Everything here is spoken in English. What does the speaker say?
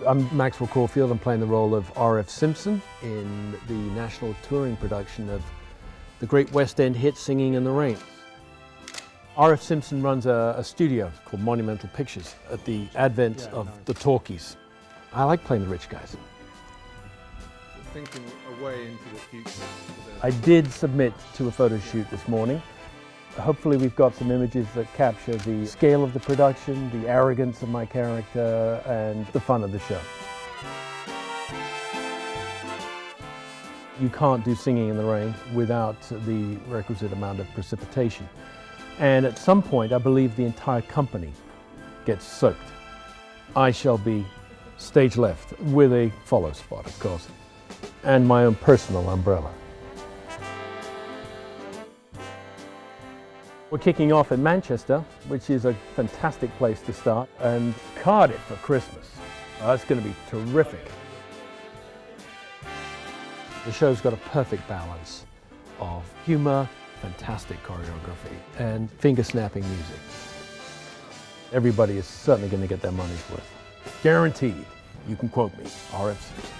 I'm Maxwell Caulfield. I'm playing the role of RF Simpson in the national touring production of the great West End hit Singing in the Rain. RF Simpson runs a studio called Monumental Pictures at the advent of the talkies. I like playing the rich guys. Thinking away into the future. I did submit to a photo shoot this morning. Hopefully we've got some images that capture the scale of the production, the arrogance of my character, and the fun of the show. You can't do Singing in the Rain without the requisite amount of precipitation. And at some point, I believe the entire company gets soaked. I shall be stage left with a follow spot, of course, and my own personal umbrella. We're kicking off in Manchester, which is a fantastic place to start, and Cardiff for Christmas. That's going to be terrific. The show's got a perfect balance of humour, fantastic choreography, and finger-snapping music. Everybody is certainly going to get their money's worth. Guaranteed. You can quote me, RF Simpson.